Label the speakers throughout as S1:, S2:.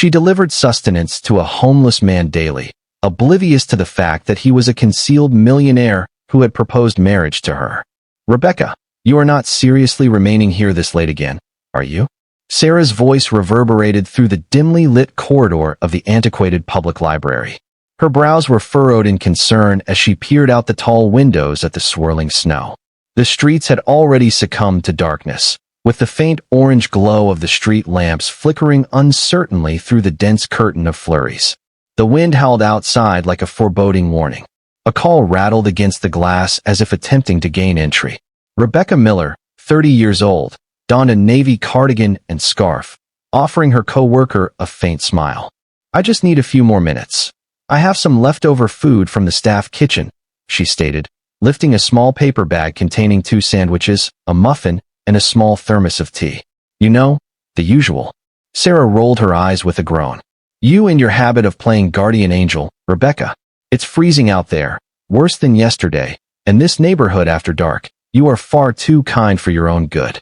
S1: She delivered sustenance to a homeless man daily, oblivious to the fact that he was a concealed millionaire who had proposed marriage to her. "Rebecca, you are not seriously remaining here this late again, are you?" Sarah's voice reverberated through the dimly lit corridor of the antiquated public library. Her brows were furrowed in concern as she peered out the tall windows at the swirling snow. The streets had already succumbed to darkness, with the faint orange glow of the street lamps flickering uncertainly through the dense curtain of flurries. The wind howled outside like a foreboding warning. A call rattled against the glass as if attempting to gain entry. Rebecca Miller, 30 years old, donned a navy cardigan and scarf, offering her co-worker a faint smile. "I just need a few more minutes. I have some leftover food from the staff kitchen," she stated, lifting a small paper bag containing 2 sandwiches, a muffin, and a small thermos of tea. "You know, the usual." Sarah rolled her eyes with a groan. "You and your habit of playing guardian angel, Rebecca. It's freezing out there, worse than yesterday, and this neighborhood after dark. You are far too kind for your own good."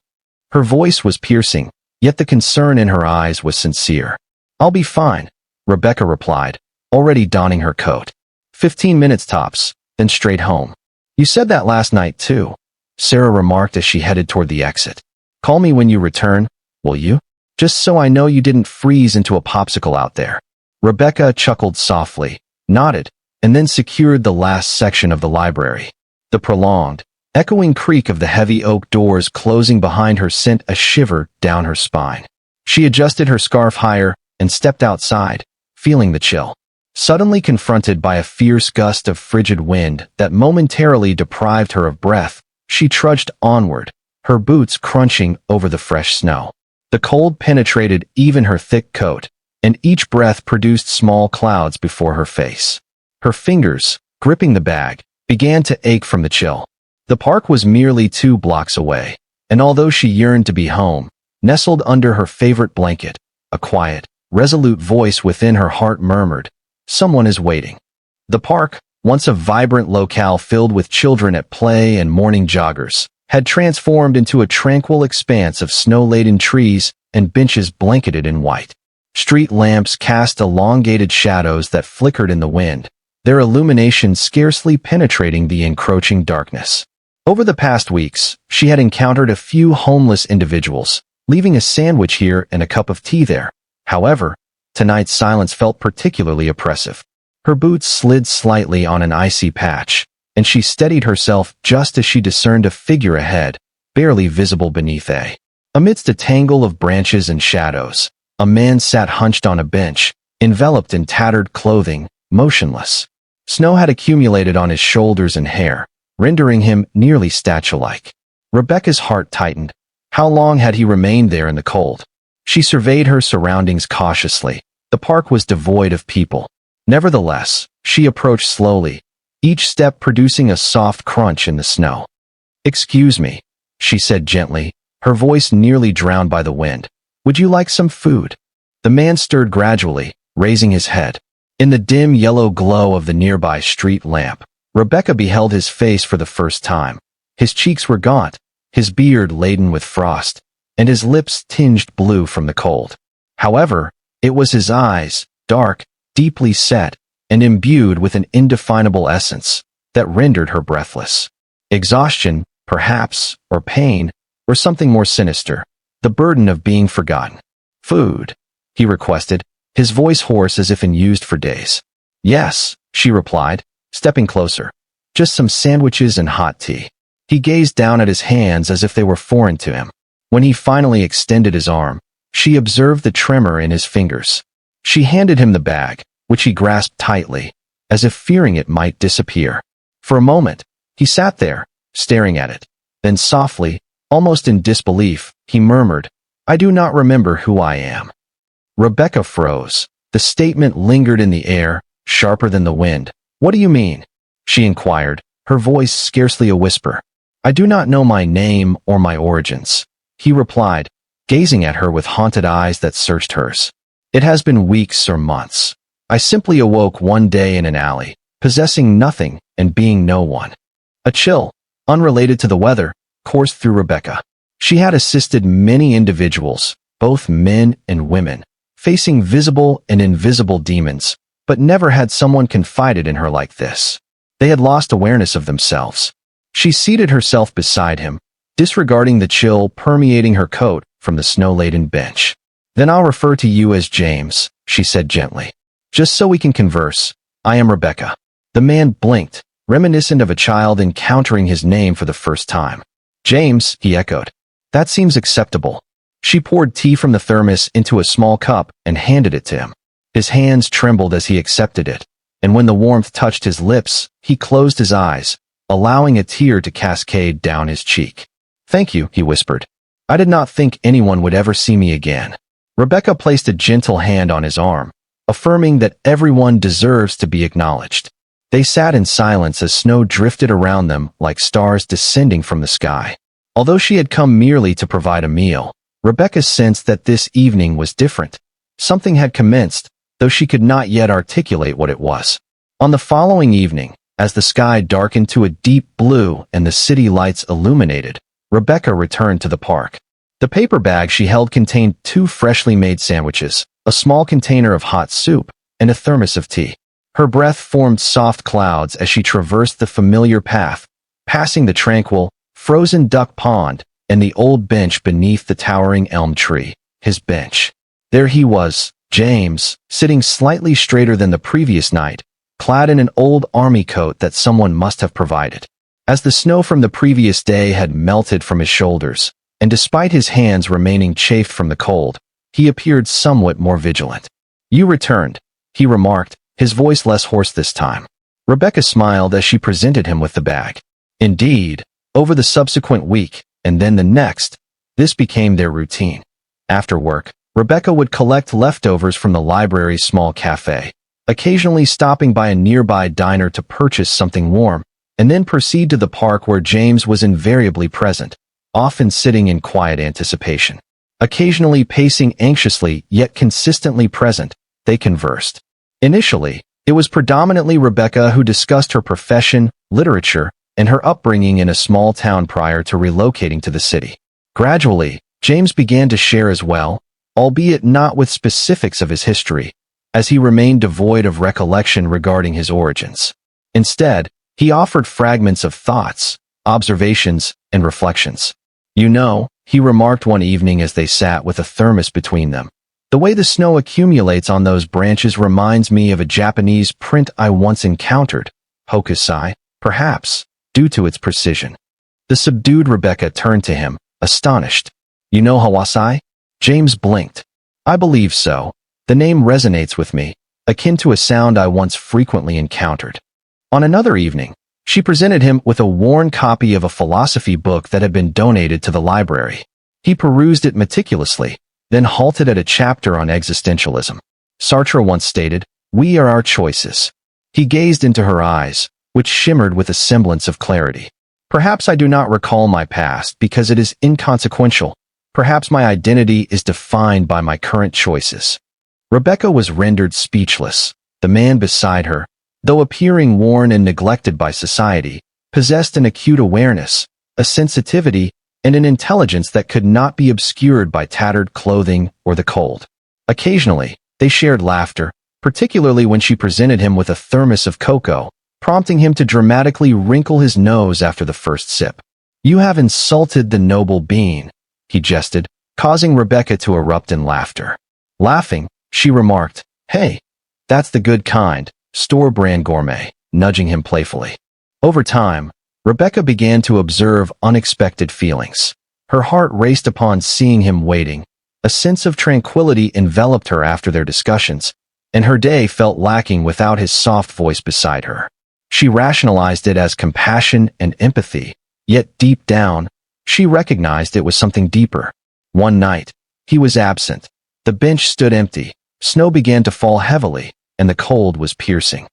S1: Her voice was piercing, yet the concern in her eyes was sincere. "I'll be fine," Rebecca replied, already donning her coat. 15 minutes tops, then straight home." "You said that last night, too," Sarah remarked as she headed toward the exit. "Call me when you return, will you? Just so I know you didn't freeze into a popsicle out there." Rebecca chuckled softly, nodded, and then secured the last section of the library. The prolonged, echoing creak of the heavy oak doors closing behind her sent a shiver down her spine. She adjusted her scarf higher and stepped outside, feeling the chill. Suddenly confronted by a fierce gust of frigid wind that momentarily deprived her of breath, she trudged onward, her boots crunching over the fresh snow. The cold penetrated even her thick coat, and each breath produced small clouds before her face. Her fingers, gripping the bag, began to ache from the chill. The park was merely 2 blocks away, and although she yearned to be home, nestled under her favorite blanket, a quiet, resolute voice within her heart murmured, "Someone is waiting." The park, once a vibrant locale filled with children at play and morning joggers, had transformed into a tranquil expanse of snow-laden trees and benches blanketed in white. Street lamps cast elongated shadows that flickered in the wind, their illumination scarcely penetrating the encroaching darkness. Over the past weeks, she had encountered a few homeless individuals, leaving a sandwich here and a cup of tea there. However, tonight's silence felt particularly oppressive. Her boots slid slightly on an icy patch, and she steadied herself just as she discerned a figure ahead, barely visible beneath a. Amidst a tangle of branches and shadows, a man sat hunched on a bench, enveloped in tattered clothing, motionless. Snow had accumulated on his shoulders and hair, rendering him nearly statue-like. Rebecca's heart tightened. How long had he remained there in the cold? She surveyed her surroundings cautiously. The park was devoid of people. Nevertheless, she approached slowly, each step producing a soft crunch in the snow. "Excuse me," she said gently, her voice nearly drowned by the wind. "Would you like some food?" The man stirred gradually, raising his head. In the dim yellow glow of the nearby street lamp, Rebecca beheld his face for the first time. His cheeks were gaunt, his beard laden with frost, and his lips tinged blue from the cold. However, it was his eyes, dark, deeply set, and imbued with an indefinable essence, that rendered her breathless. Exhaustion, perhaps, or pain, or something more sinister, the burden of being forgotten. "Food," he requested, his voice hoarse as if unused for days. "Yes," she replied, stepping closer. "Just some sandwiches and hot tea." He gazed down at his hands as if they were foreign to him. When he finally extended his arm, she observed the tremor in his fingers. She handed him the bag, which he grasped tightly, as if fearing it might disappear. For a moment, he sat there, staring at it. Then softly, almost in disbelief, he murmured, "I do not remember who I am." Rebecca froze. The statement lingered in the air, sharper than the wind. "What do you mean?" she inquired, her voice scarcely a whisper. "I do not know my name or my origins," he replied, gazing at her with haunted eyes that searched hers. "It has been weeks or months. I simply awoke one day in an alley, possessing nothing and being no one." A chill, unrelated to the weather, coursed through Rebecca. She had assisted many individuals, both men and women, facing visible and invisible demons, but never had someone confided in her like this. They had lost awareness of themselves. She seated herself beside him, disregarding the chill permeating her coat from the snow-laden bench. "Then I'll refer to you as James," she said gently. "Just so we can converse. I am Rebecca." The man blinked, reminiscent of a child encountering his name for the first time. "James," he echoed. "That seems acceptable." She poured tea from the thermos into a small cup and handed it to him. His hands trembled as he accepted it, and when the warmth touched his lips, he closed his eyes, allowing a tear to cascade down his cheek. "Thank you," he whispered. "I did not think anyone would ever see me again." Rebecca placed a gentle hand on his arm, affirming that everyone deserves to be acknowledged. They sat in silence as snow drifted around them like stars descending from the sky. Although she had come merely to provide a meal, Rebecca sensed that this evening was different. Something had commenced, though she could not yet articulate what it was. On the following evening, as the sky darkened to a deep blue and the city lights illuminated, Rebecca returned to the park. The paper bag she held contained 2 freshly made sandwiches, a small container of hot soup, and a thermos of tea. Her breath formed soft clouds as she traversed the familiar path, passing the tranquil, frozen duck pond and the old bench beneath the towering elm tree, his bench. There he was, James, sitting slightly straighter than the previous night, clad in an old army coat that someone must have provided. As the snow from the previous day had melted from his shoulders, and despite his hands remaining chafed from the cold, he appeared somewhat more vigilant. "You returned," he remarked, his voice less hoarse this time. Rebecca smiled as she presented him with the bag. Indeed, over the subsequent week, and then the next, this became their routine. After work, Rebecca would collect leftovers from the library's small cafe, occasionally stopping by a nearby diner to purchase something warm, and then proceed to the park where James was invariably present, often sitting in quiet anticipation. Occasionally pacing anxiously yet consistently present, they conversed. Initially, it was predominantly Rebecca who discussed her profession, literature, and her upbringing in a small town prior to relocating to the city. Gradually, James began to share as well, albeit not with specifics of his history, as he remained devoid of recollection regarding his origins. Instead, he offered fragments of thoughts, observations, and reflections. "You know," he remarked one evening as they sat with a thermos between them, "the way the snow accumulates on those branches reminds me of a Japanese print I once encountered, hokusai, perhaps, due to its precision." The subdued Rebecca turned to him, astonished. "You know hawasai?" James blinked. "I believe so. The name resonates with me, akin to a sound I once frequently encountered." On another evening, she presented him with a worn copy of a philosophy book that had been donated to the library. He perused it meticulously, then halted at a chapter on existentialism. Sartre once stated, "We are our choices." He gazed into her eyes, which shimmered with a semblance of clarity. "Perhaps I do not recall my past because it is inconsequential. Perhaps my identity is defined by my current choices." Rebecca was rendered speechless. The man beside her, though appearing worn and neglected by society, possessed an acute awareness, a sensitivity, and an intelligence that could not be obscured by tattered clothing or the cold. Occasionally, they shared laughter, particularly when she presented him with a thermos of cocoa, prompting him to dramatically wrinkle his nose after the first sip. "You have insulted the noble being," he jested, causing Rebecca to erupt in laughter. Laughing, she remarked, "Hey, that's the good kind, store-brand gourmet," nudging him playfully. Over time, Rebecca began to observe unexpected feelings. Her heart raced upon seeing him waiting. A sense of tranquility enveloped her after their discussions, and her day felt lacking without his soft voice beside her. She rationalized it as compassion and empathy, yet deep down, she recognized it was something deeper. One night, he was absent. The bench stood empty, snow began to fall heavily, and the cold was piercing.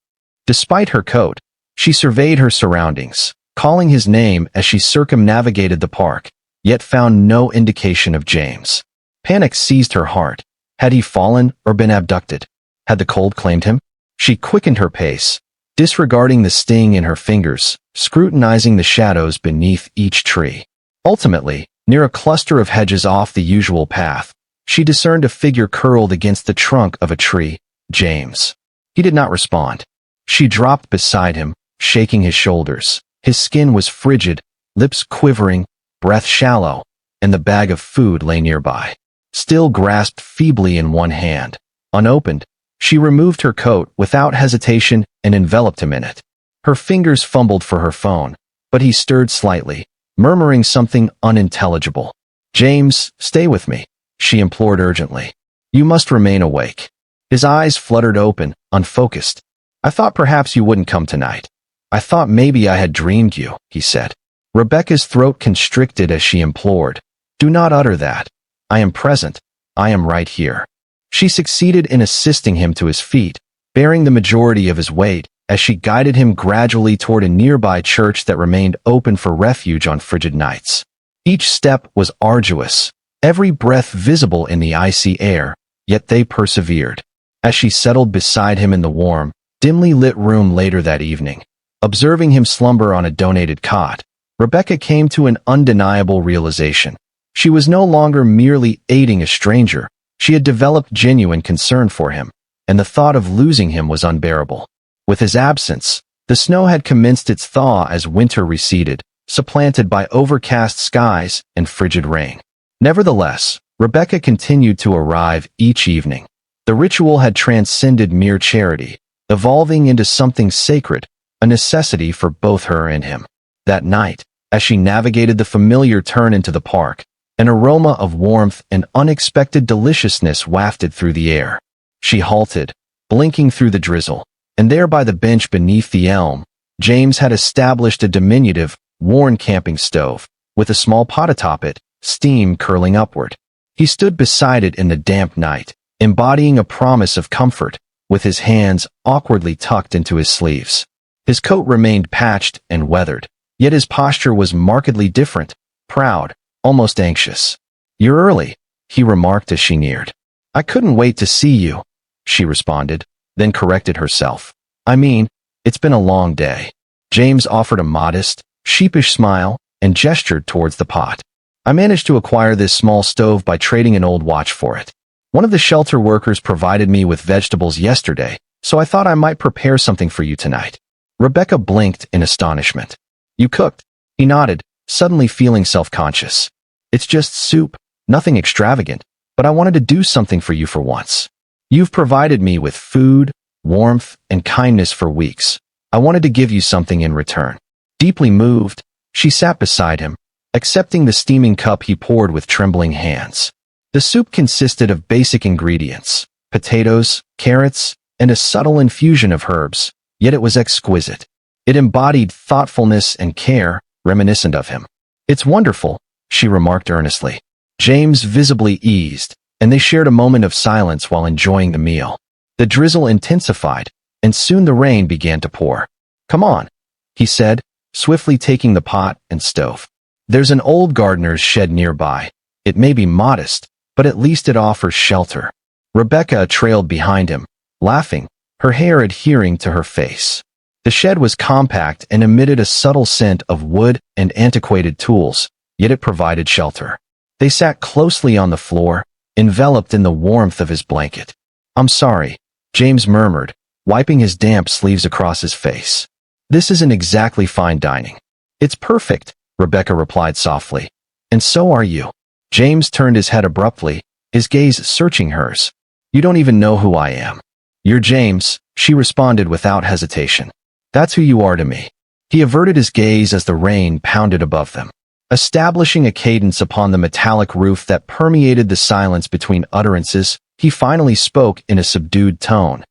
S1: Despite her coat, she surveyed her surroundings, calling his name as she circumnavigated the park, yet found no indication of James. Panic seized her heart. Had he fallen or been abducted? Had the cold claimed him? She quickened her pace, disregarding the sting in her fingers, scrutinizing the shadows beneath each tree. Ultimately, near a cluster of hedges off the usual path, She discerned a figure curled against the trunk of a tree. James. He did not respond. She dropped beside him, shaking his shoulders. His skin was frigid, lips quivering, breath shallow, and the bag of food lay nearby, still grasped feebly in one hand. Unopened, she removed her coat without hesitation and enveloped him in it. Her fingers fumbled for her phone, but he stirred slightly, murmuring something unintelligible. "James, stay with me," she implored urgently. "You must remain awake." His eyes fluttered open, unfocused. "I thought perhaps you wouldn't come tonight. I thought maybe I had dreamed you," he said. Rebecca's throat constricted as she implored. "Do not utter that. I am present. I am right here." She succeeded in assisting him to his feet, bearing the majority of his weight, as she guided him gradually toward a nearby church that remained open for refuge on frigid nights. Each step was arduous, every breath visible in the icy air, yet they persevered. As she settled beside him in the warm, dimly lit room later that evening, observing him slumber on a donated cot, Rebecca came to an undeniable realization. She was no longer merely aiding a stranger, she had developed genuine concern for him, and the thought of losing him was unbearable. With his absence, the snow had commenced its thaw as winter receded, supplanted by overcast skies and frigid rain. Nevertheless, Rebecca continued to arrive each evening. The ritual had transcended mere charity, evolving into something sacred, a necessity for both her and him. That night, as she navigated the familiar turn into the park, an aroma of warmth and unexpected deliciousness wafted through the air. She halted, blinking through the drizzle, and there by the bench beneath the elm, James had established a diminutive, worn camping stove, with a small pot atop it, steam curling upward. He stood beside it in the damp night, embodying a promise of comfort, with his hands awkwardly tucked into his sleeves. His coat remained patched and weathered, yet his posture was markedly different, proud, almost anxious. "You're early," he remarked as she neared. "I couldn't wait to see you," she responded, then corrected herself. "I mean, it's been a long day." James offered a modest, sheepish smile and gestured towards the pot. "I managed to acquire this small stove by trading an old watch for it. One of the shelter workers provided me with vegetables yesterday, so I thought I might prepare something for you tonight." Rebecca blinked in astonishment. "You cooked?" He nodded, suddenly feeling self-conscious. "It's just soup, nothing extravagant, but I wanted to do something for you for once. You've provided me with food, warmth, and kindness for weeks. I wanted to give you something in return." Deeply moved, she sat beside him, accepting the steaming cup he poured with trembling hands. The soup consisted of basic ingredients, potatoes, carrots, and a subtle infusion of herbs, yet it was exquisite. It embodied thoughtfulness and care, reminiscent of him. "It's wonderful," she remarked earnestly. James visibly eased, and they shared a moment of silence while enjoying the meal. The drizzle intensified, and soon the rain began to pour. "Come on," he said, swiftly taking the pot and stove. "There's an old gardener's shed nearby. It may be modest, but at least it offers shelter." Rebecca trailed behind him, laughing, her hair adhering to her face. The shed was compact and emitted a subtle scent of wood and antiquated tools, yet it provided shelter. They sat closely on the floor, enveloped in the warmth of his blanket. "I'm sorry," James murmured, wiping his damp sleeves across his face. "This isn't exactly fine dining." "It's perfect," Rebecca replied softly. "And so are you." James turned his head abruptly, his gaze searching hers. "You don't even know who I am." "You're James," she responded without hesitation. "That's who you are to me." He averted his gaze as the rain pounded above them, establishing a cadence upon the metallic roof that permeated the silence between utterances. He finally spoke in a subdued tone.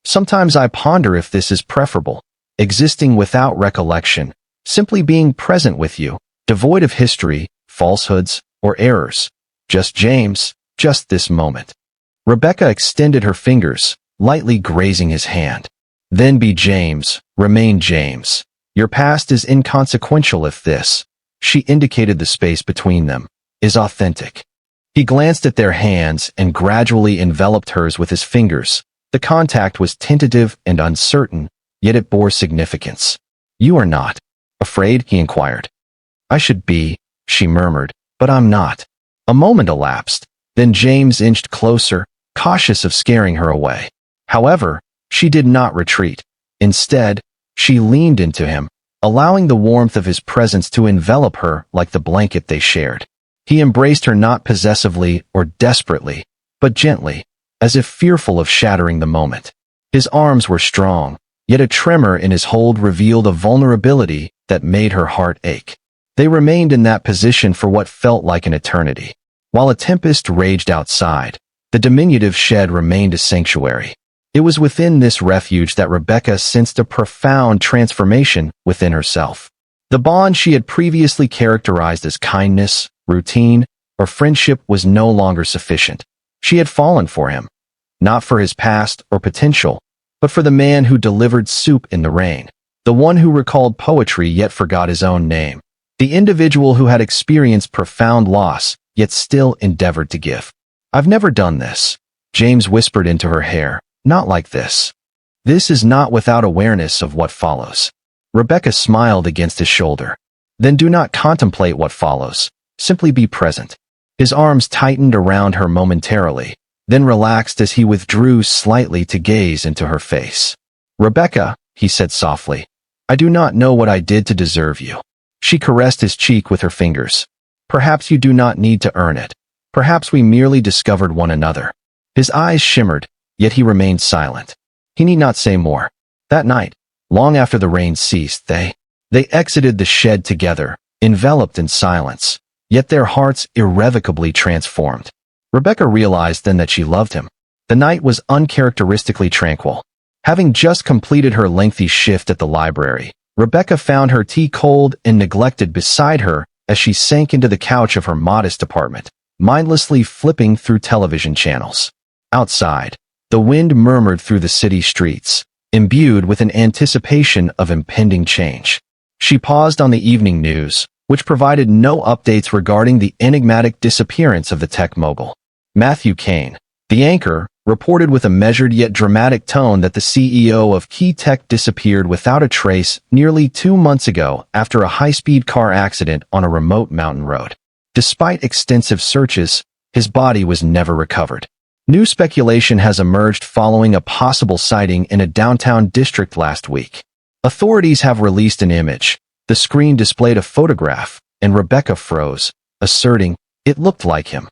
S1: "Sometimes I ponder if this is preferable, existing without recollection, simply being present with you, devoid of history, falsehoods, or errors. Just James, just this moment." Rebecca extended her fingers, lightly grazing his hand. "Then be James, remain James. Your past is inconsequential if this," she indicated the space between them, "is authentic." He glanced at their hands and gradually enveloped hers with his fingers. The contact was tentative and uncertain, yet it bore significance. "You are not afraid?" he inquired. "I should be," she murmured, "but I'm not." A moment elapsed, Then James inched closer, cautious of scaring her away. However, she did not retreat. Instead, she leaned into him, allowing the warmth of his presence to envelop her like the blanket they shared. He embraced her not possessively or desperately, but gently, as if fearful of shattering the moment. His arms were strong, yet a tremor in his hold revealed a vulnerability that made her heart ache. They remained in that position for what felt like an eternity. While a tempest raged outside, the diminutive shed remained a sanctuary. It was within this refuge that Rebecca sensed a profound transformation within herself. The bond she had previously characterized as kindness, routine, or friendship was no longer sufficient. She had fallen for him, not for his past or potential, but for the man who delivered soup in the rain, the one who recalled poetry yet forgot his own name, the individual who had experienced profound loss yet still endeavored to give. "I've never done this," James whispered into her hair. "Not like this." "This is not without awareness of what follows." Rebecca smiled against his shoulder. "Then do not contemplate what follows. Simply be present." His arms tightened around her momentarily, then relaxed as he withdrew slightly to gaze into her face. "Rebecca," he said softly, "I do not know what I did to deserve you." She caressed his cheek with her fingers. "Perhaps you do not need to earn it. Perhaps we merely discovered one another." His eyes shimmered, yet he remained silent. He need not say more. That night, long after the rain ceased, they exited the shed together, enveloped in silence, yet their hearts irrevocably transformed. Rebecca realized then that she loved him. The night was uncharacteristically tranquil. Having just completed her lengthy shift at the library, Rebecca found her tea cold and neglected beside her as she sank into the couch of her modest apartment, mindlessly flipping through television channels. Outside, the wind murmured through the city streets, imbued with an anticipation of impending change. She paused on the evening news, which provided no updates regarding the enigmatic disappearance of the tech mogul. Matthew Kane, the anchor, reported with a measured yet dramatic tone that the CEO of Key Tech disappeared without a trace nearly 2 months ago after a high-speed car accident on a remote mountain road. Despite extensive searches, his body was never recovered. New speculation has emerged following a possible sighting in a downtown district last week. Authorities have released an image. The screen displayed a photograph, and Rebecca froze, asserting it looked like him.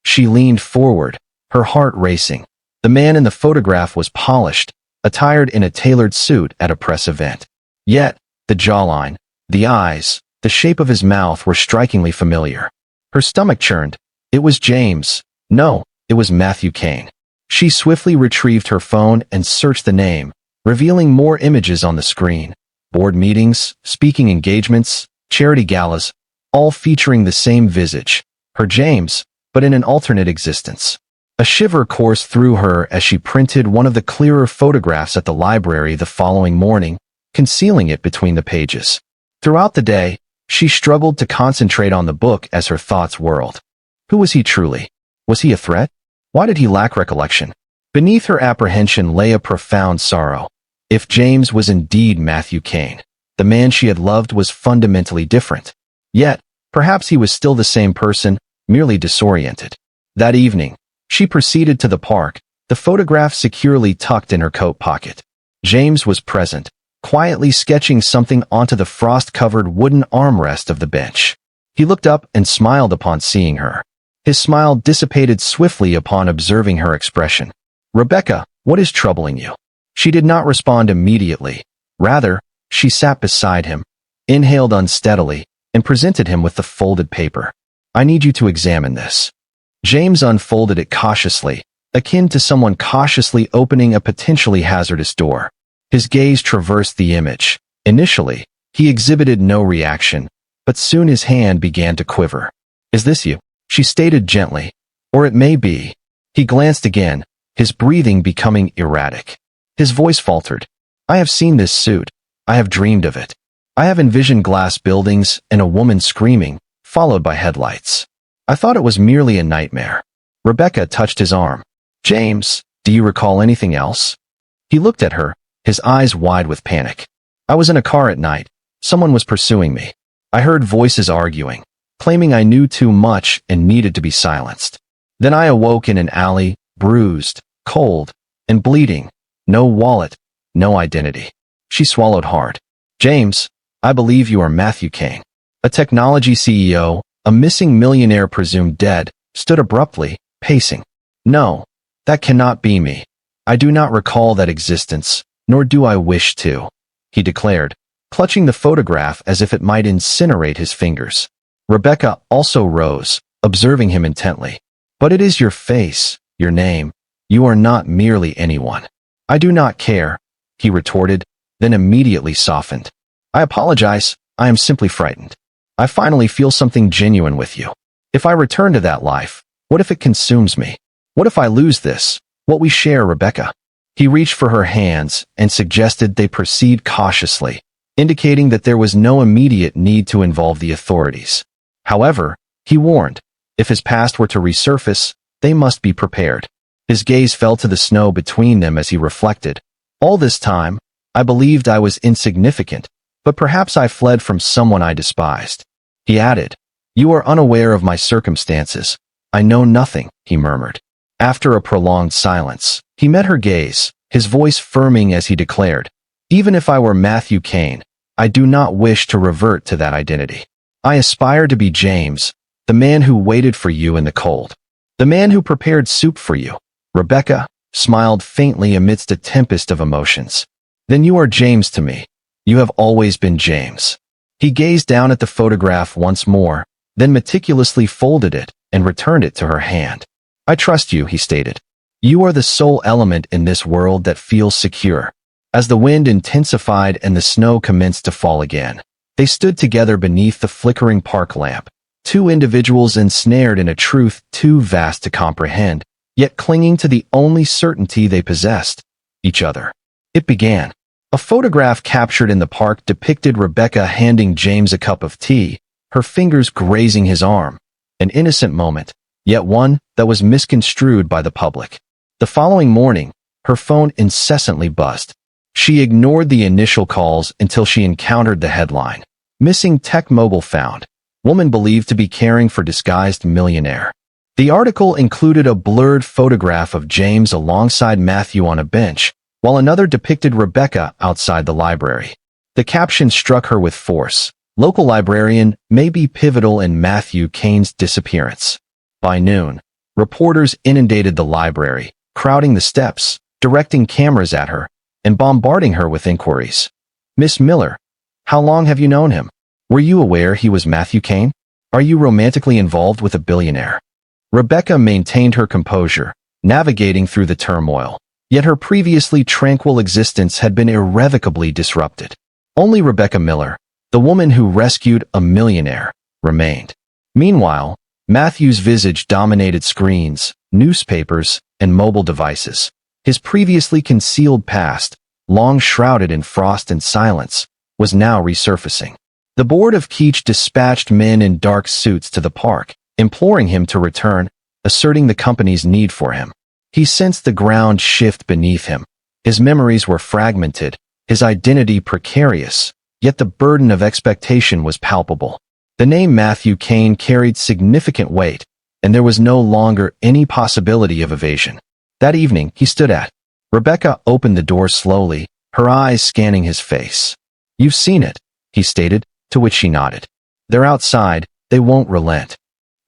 S1: She leaned forward, her heart racing. The man in the photograph was polished, attired in a tailored suit at a press event. Yet, the jawline, the eyes, the shape of his mouth were strikingly familiar. Her stomach churned. It was James. No, it was Matthew Kane. She swiftly retrieved her phone and searched the name, revealing more images on the screen. Board meetings, speaking engagements, charity galas, all featuring the same visage, her James, but in an alternate existence. A shiver coursed through her as she printed one of the clearer photographs at the library the following morning, concealing it between the pages. Throughout the day, she struggled to concentrate on the book as her thoughts whirled. Who was he truly? Was he a threat? Why did he lack recollection? Beneath her apprehension lay a profound sorrow. If James was indeed Matthew Kane, the man she had loved was fundamentally different. Yet, perhaps he was still the same person, merely disoriented. That evening, she proceeded to the park, the photograph securely tucked in her coat pocket. James was present, quietly sketching something onto the frost-covered wooden armrest of the bench. He looked up and smiled upon seeing her. His smile dissipated swiftly upon observing her expression. "Rebecca, what is troubling you?" She did not respond immediately. Rather, she sat beside him, inhaled unsteadily, and presented him with the folded paper. "I need you to examine this." James unfolded it cautiously, akin to someone cautiously opening a potentially hazardous door. His gaze traversed the image. Initially, he exhibited no reaction, but soon his hand began to quiver. "Is this you?" she stated gently. "Or it may be." He glanced again, his breathing becoming erratic. His voice faltered. "I have seen this suit. I have dreamed of it. I have envisioned glass buildings and a woman screaming, followed by headlights. I thought it was merely a nightmare." Rebecca touched his arm. "James, do you recall anything else?" He looked at her, his eyes wide with panic. "I was in a car at night. Someone was pursuing me. I heard voices arguing, claiming I knew too much and needed to be silenced. Then I awoke in an alley, bruised, cold, and bleeding. No wallet, no identity. She swallowed hard. James, I believe you are Matthew Kane. A technology CEO, a missing millionaire presumed dead, stood abruptly, pacing. No, that cannot be me. I do not recall that existence, nor do I wish to, he declared, clutching the photograph as if it might incinerate his fingers. Rebecca also rose, observing him intently. But it is your face, your name. You are not merely anyone. I do not care, he retorted, then immediately softened. I apologize, I am simply frightened. I finally feel something genuine with you. If I return to that life, what if it consumes me? What if I lose this, what we share, Rebecca? He reached for her hands and suggested they proceed cautiously, indicating that there was no immediate need to involve the authorities. However, he warned, if his past were to resurface, they must be prepared. His gaze fell to the snow between them as he reflected. All this time, I believed I was insignificant, but perhaps I fled from someone I despised. He added, You are unaware of my circumstances. I know nothing, he murmured. After a prolonged silence, he met her gaze, his voice firming as he declared, Even if I were Matthew Kane, I do not wish to revert to that identity. I aspire to be James, the man who waited for you in the cold, the man who prepared soup for you. Rebecca smiled faintly amidst a tempest of emotions. Then you are James to me. You have always been James. He gazed down at the photograph once more, then meticulously folded it and returned it to her hand. I trust you, he stated. You are the sole element in this world that feels secure. As the wind intensified and the snow commenced to fall again, they stood together beneath the flickering park lamp, two individuals ensnared in a truth too vast to comprehend, yet clinging to the only certainty they possessed, each other. It began. A photograph captured in the park depicted Rebecca handing James a cup of tea, her fingers grazing his arm. An innocent moment, yet one that was misconstrued by the public. The following morning, her phone incessantly buzzed. She ignored the initial calls until she encountered the headline. Missing tech mogul found. Woman believed to be caring for disguised millionaire. The article included a blurred photograph of James alongside Matthew on a bench, while another depicted Rebecca outside the library. The caption struck her with force. Local librarian may be pivotal in Matthew Kane's disappearance. By noon, reporters inundated the library, crowding the steps, directing cameras at her, and bombarding her with inquiries. Miss Miller, how long have you known him? Were you aware he was Matthew Kane? Are you romantically involved with a billionaire? Rebecca maintained her composure, navigating through the turmoil. Yet her previously tranquil existence had been irrevocably disrupted. Only Rebecca Miller, the woman who rescued a millionaire, remained. Meanwhile, Matthew's visage dominated screens, newspapers, and mobile devices. His previously concealed past, long shrouded in frost and silence, was now resurfacing. The board of Keech dispatched men in dark suits to the park, imploring him to return, asserting the company's need for him. He sensed the ground shift beneath him. His memories were fragmented, his identity precarious, yet the burden of expectation was palpable. The name Matthew Kane carried significant weight, and there was no longer any possibility of evasion. That evening, he stood at. Rebecca opened the door slowly, her eyes scanning his face. You've seen it, he stated, to which she nodded. They're outside, they won't relent.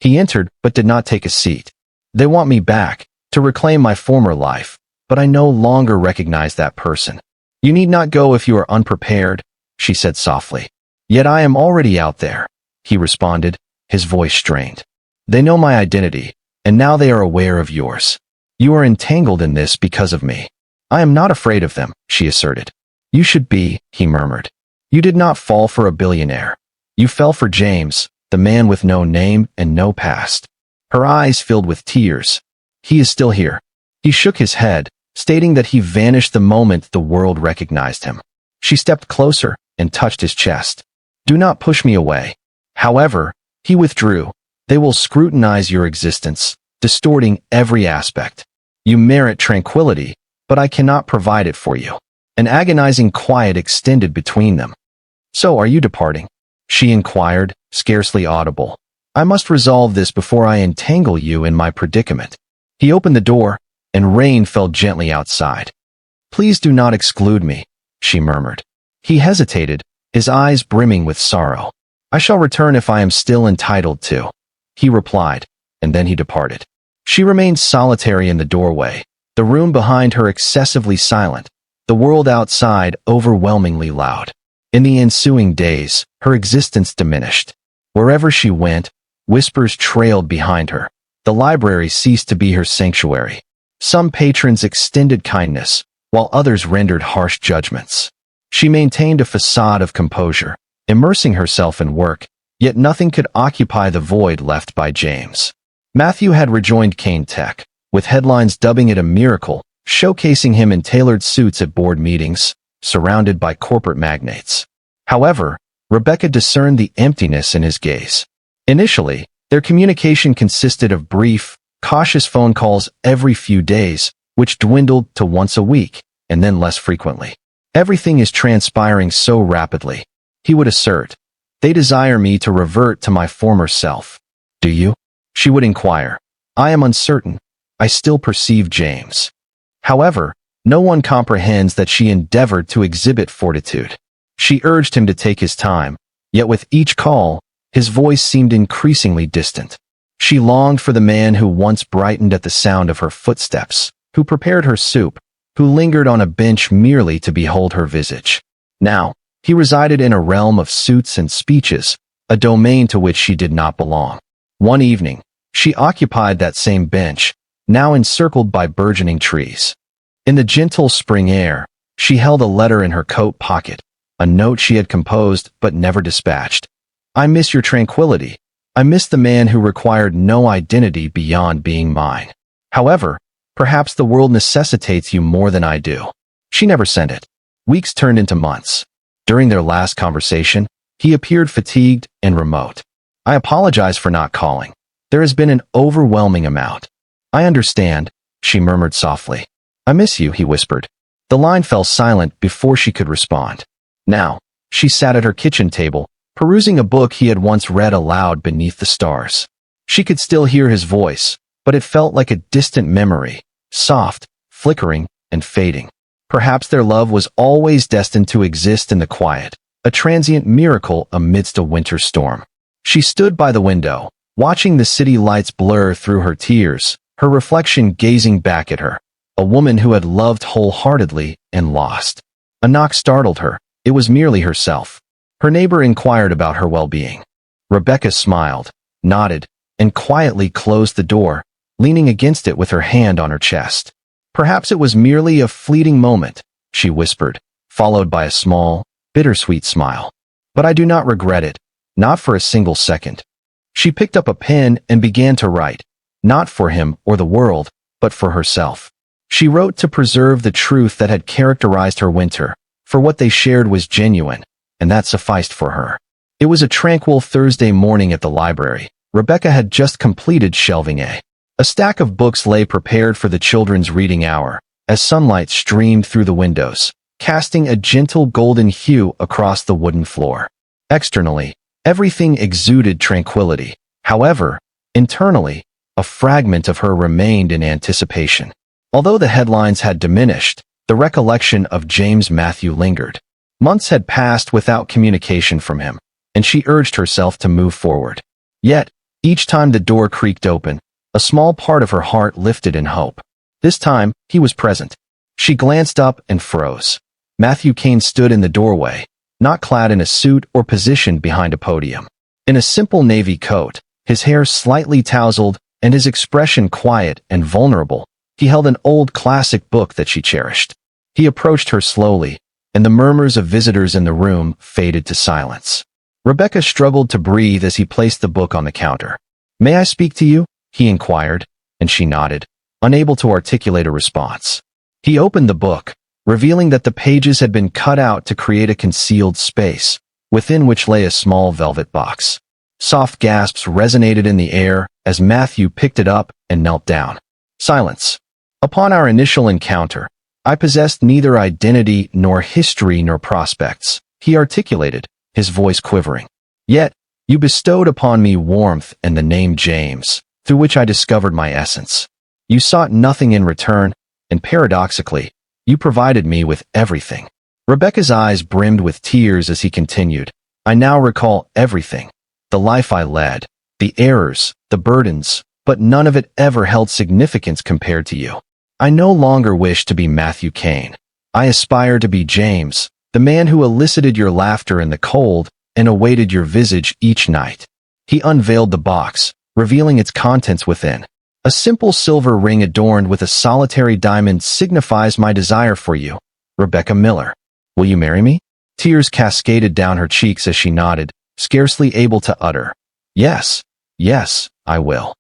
S1: He entered, but did not take a seat. They want me back, to reclaim my former life, but I no longer recognize that person. You need not go if you are unprepared, she said softly. Yet I am already out there, he responded, his voice strained. They know my identity, and now they are aware of yours. You are entangled in this because of me. I am not afraid of them, she asserted. You should be, he murmured. You did not fall for a billionaire. You fell for James, the man with no name and no past. Her eyes filled with tears. He is still here. He shook his head, stating that he vanished the moment the world recognized him. She stepped closer and touched his chest. Do not push me away. However, he withdrew. They will scrutinize your existence, distorting every aspect. You merit tranquility, but I cannot provide it for you. An agonizing quiet extended between them. So are you departing? She inquired, scarcely audible. I must resolve this before I entangle you in my predicament. He opened the door, and rain fell gently outside. Please do not exclude me, she murmured. He hesitated, his eyes brimming with sorrow. I shall return if I am still entitled to, he replied, and then he departed. She remained solitary in the doorway, the room behind her excessively silent, the world outside overwhelmingly loud. In the ensuing days, her existence diminished. Wherever she went, whispers trailed behind her. The library ceased to be her sanctuary. Some patrons extended kindness, while others rendered harsh judgments. She maintained a facade of composure, immersing herself in work, yet nothing could occupy the void left by James. Matthew had rejoined Kane Tech, with headlines dubbing it a miracle, showcasing him in tailored suits at board meetings, surrounded by corporate magnates. However, Rebecca discerned the emptiness in his gaze. Initially, their communication consisted of brief, cautious phone calls every few days, which dwindled to once a week, and then less frequently. Everything is transpiring so rapidly, he would assert. They desire me to revert to my former self. Do you? She would inquire. I am uncertain. I still perceive James. However, no one comprehends that she endeavored to exhibit fortitude. She urged him to take his time, yet with each call, his voice seemed increasingly distant. She longed for the man who once brightened at the sound of her footsteps, who prepared her soup, who lingered on a bench merely to behold her visage. Now, he resided in a realm of suits and speeches, a domain to which she did not belong. One evening, she occupied that same bench, now encircled by burgeoning trees. In the gentle spring air, she held a letter in her coat pocket, a note she had composed but never dispatched. I miss your tranquility. I miss the man who required no identity beyond being mine. However, perhaps the world necessitates you more than I do. She never sent it. Weeks turned into months. During their last conversation, he appeared fatigued and remote. I apologize for not calling. There has been an overwhelming amount. I understand, she murmured softly. I miss you, he whispered. The line fell silent before she could respond. Now, she sat at her kitchen table, perusing a book he had once read aloud beneath the stars. She could still hear his voice, but it felt like a distant memory, soft, flickering, and fading. Perhaps their love was always destined to exist in the quiet, a transient miracle amidst a winter storm. She stood by the window, watching the city lights blur through her tears, her reflection gazing back at her, a woman who had loved wholeheartedly and lost. A knock startled her. It was merely herself. Her neighbor inquired about her well-being. Rebecca smiled, nodded, and quietly closed the door, leaning against it with her hand on her chest. Perhaps it was merely a fleeting moment, she whispered, followed by a small, bittersweet smile. But I do not regret it, not for a single second. She picked up a pen and began to write, not for him or the world, but for herself. She wrote to preserve the truth that had characterized her winter, for what they shared was genuine, and that sufficed for her. It was a tranquil Thursday morning at the library. Rebecca had just completed shelving A. A stack of books lay prepared for the children's reading hour, as sunlight streamed through the windows, casting a gentle golden hue across the wooden floor. Externally, everything exuded tranquility. However, internally, a fragment of her remained in anticipation. Although the headlines had diminished, the recollection of James Matthew lingered. Months had passed without communication from him, and she urged herself to move forward. Yet, each time the door creaked open, a small part of her heart lifted in hope. This time, he was present. She glanced up and froze. Matthew Kane stood in the doorway, not clad in a suit or positioned behind a podium. In a simple navy coat, his hair slightly tousled, and his expression quiet and vulnerable, he held an old classic book that she cherished. He approached her slowly, and the murmurs of visitors in the room faded to silence. Rebecca struggled to breathe as he placed the book on the counter. "May I speak to you?" he inquired, and she nodded, unable to articulate a response. He opened the book, revealing that the pages had been cut out to create a concealed space, within which lay a small velvet box. Soft gasps resonated in the air as Matthew picked it up and knelt down. Silence. Upon our initial encounter, I possessed neither identity nor history nor prospects, he articulated, his voice quivering. Yet, You bestowed upon me warmth and the name James, through which I discovered my essence. You sought nothing in return, and paradoxically, you provided me with everything." Rebecca's eyes brimmed with tears as he continued. "I now recall everything. The life I led, the errors, the burdens, but none of it ever held significance compared to you. I no longer wish to be Matthew Kane. I aspire to be James, the man who elicited your laughter in the cold and awaited your visage each night." He unveiled the box, revealing its contents within. "A simple silver ring adorned with a solitary diamond signifies my desire for you, Rebecca Miller. Will you marry me?" Tears cascaded down her cheeks as she nodded, scarcely able to utter, "Yes, yes, I will."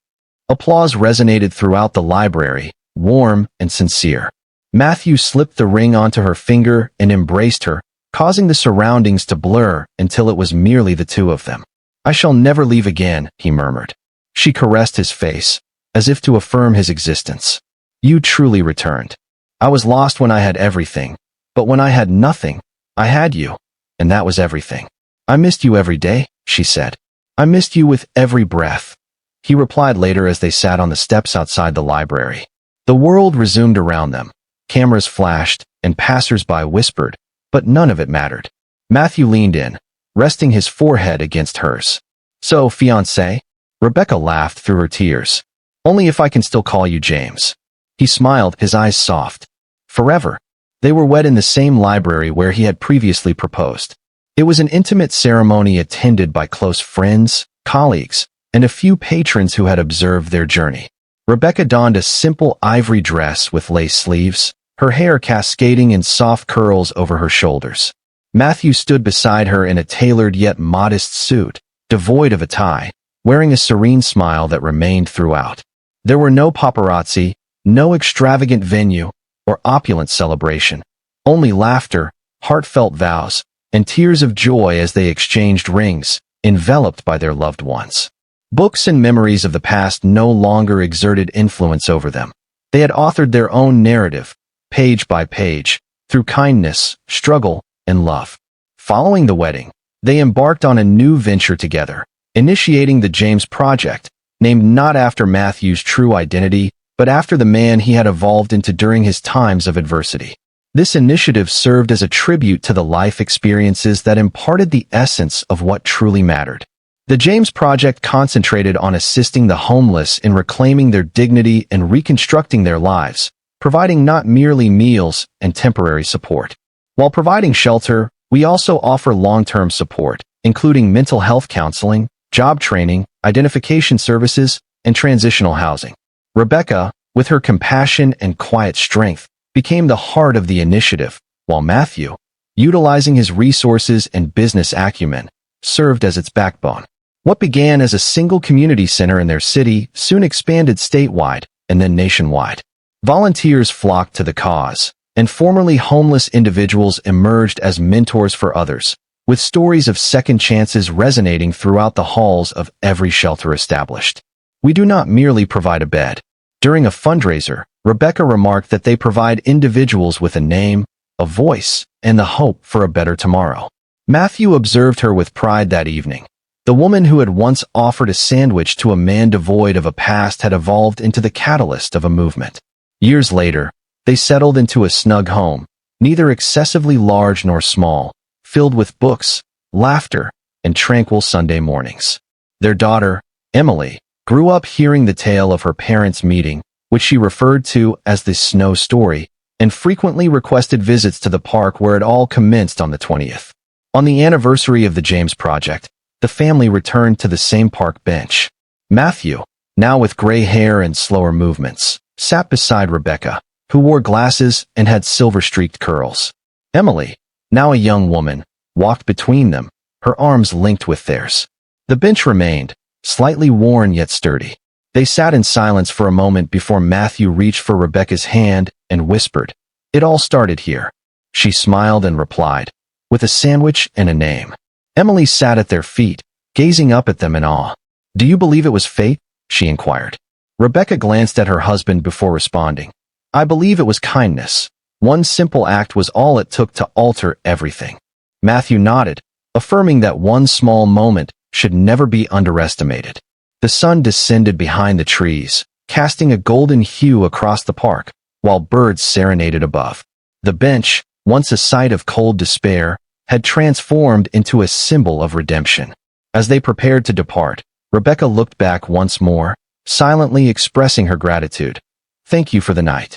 S1: Applause resonated throughout the library, warm and sincere. Matthew slipped the ring onto her finger and embraced her, causing the surroundings to blur until it was merely the two of them. "I shall never leave again," he murmured. She caressed his face, as if to affirm his existence. "You truly returned. I was lost when I had everything, but when I had nothing, I had you, and that was everything. I missed you every day," she said. "I missed you with every breath," he replied later as they sat on the steps outside the library. The world resumed around them. Cameras flashed, and passers-by whispered, but none of it mattered. Matthew leaned in, resting his forehead against hers. "So, fiancé?" Rebecca laughed through her tears. "Only if I can still call you James." He smiled, his eyes soft. Forever. They were wed in the same library where he had previously proposed. It was an intimate ceremony attended by close friends, colleagues, and a few patrons who had observed their journey. Rebecca donned a simple ivory dress with lace sleeves, her hair cascading in soft curls over her shoulders. Matthew stood beside her in a tailored yet modest suit, devoid of a tie, wearing a serene smile that remained throughout. There were no paparazzi, no extravagant venue, or opulent celebration, only laughter, heartfelt vows, and tears of joy as they exchanged rings, enveloped by their loved ones. Books and memories of the past no longer exerted influence over them. They had authored their own narrative, page by page, through kindness, struggle, and love. Following the wedding, they embarked on a new venture together, initiating the James Project, named not after Matthew's true identity, but after the man he had evolved into during his times of adversity. This initiative served as a tribute to the life experiences that imparted the essence of what truly mattered. The James Project concentrated on assisting the homeless in reclaiming their dignity and reconstructing their lives, providing not merely meals and temporary support. While providing shelter, we also offer long-term support, including mental health counseling, job training, identification services, and transitional housing. Rebecca, with her compassion and quiet strength, became the heart of the initiative, while Matthew, utilizing his resources and business acumen, served as its backbone. What began as a single community center in their city soon expanded statewide and then nationwide. Volunteers flocked to the cause, and formerly homeless individuals emerged as mentors for others, with stories of second chances resonating throughout the halls of every shelter established. "We do not merely provide a bed." During a fundraiser, Rebecca remarked that they provide individuals with a name, a voice, and the hope for a better tomorrow. Matthew observed her with pride that evening. The woman who had once offered a sandwich to a man devoid of a past had evolved into the catalyst of a movement. Years later, they settled into a snug home, neither excessively large nor small, filled with books, laughter, and tranquil Sunday mornings. Their daughter, Emily, grew up hearing the tale of her parents' meeting, which she referred to as the snow story, and frequently requested visits to the park where it all commenced on the 20th. On the anniversary of the James Project, the family returned to the same park bench. Matthew, now with gray hair and slower movements, sat beside Rebecca, who wore glasses and had silver-streaked curls. Emily, now a young woman, walked between them, her arms linked with theirs. The bench remained, slightly worn yet sturdy. They sat in silence for a moment before Matthew reached for Rebecca's hand and whispered, "It all started here." She smiled and replied, "With a sandwich and a name." Emily sat at their feet, gazing up at them in awe. "Do you believe it was fate?" she inquired. Rebecca glanced at her husband before responding. "I believe it was kindness. One simple act was all it took to alter everything." Matthew nodded, affirming that one small moment should never be underestimated. The sun descended behind the trees, casting a golden hue across the park, while birds serenaded above. The bench, once a site of cold despair, had transformed into a symbol of redemption. As they prepared to depart, Rebecca looked back once more, silently expressing her gratitude. "Thank you for the night."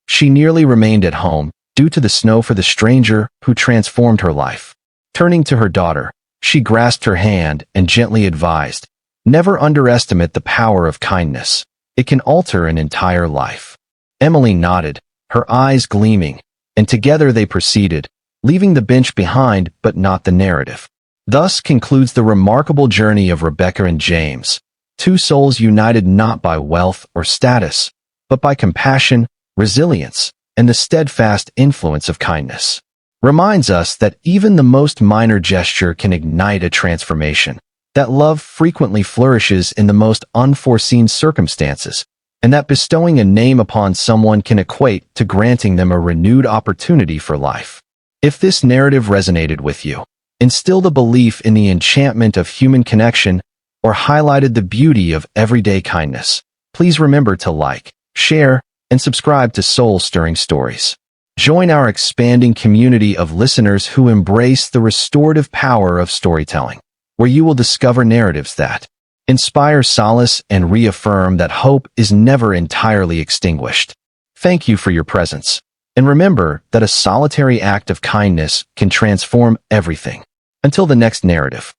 S1: She nearly remained at home, due to the snow for the stranger who transformed her life. Turning to her daughter, she grasped her hand and gently advised, "Never underestimate the power of kindness. It can alter an entire life." Emily nodded, her eyes gleaming, and together they proceeded, leaving the bench behind but not the narrative. Thus concludes the remarkable journey of Rebecca and James, two souls united not by wealth or status, but by compassion, resilience, and the steadfast influence of kindness. Reminds us that even the most minor gesture can ignite a transformation, that love frequently flourishes in the most unforeseen circumstances, and that bestowing a name upon someone can equate to granting them a renewed opportunity for life. If this narrative resonated with you, instilled a belief in the enchantment of human connection, or highlighted the beauty of everyday kindness, please remember to like, share, and subscribe to Soul-Stirring Stories. Join our expanding community of listeners who embrace the restorative power of storytelling, where you will discover narratives that inspire solace and reaffirm that hope is never entirely extinguished. Thank you for your presence, and remember that a solitary act of kindness can transform everything. Until the next narrative.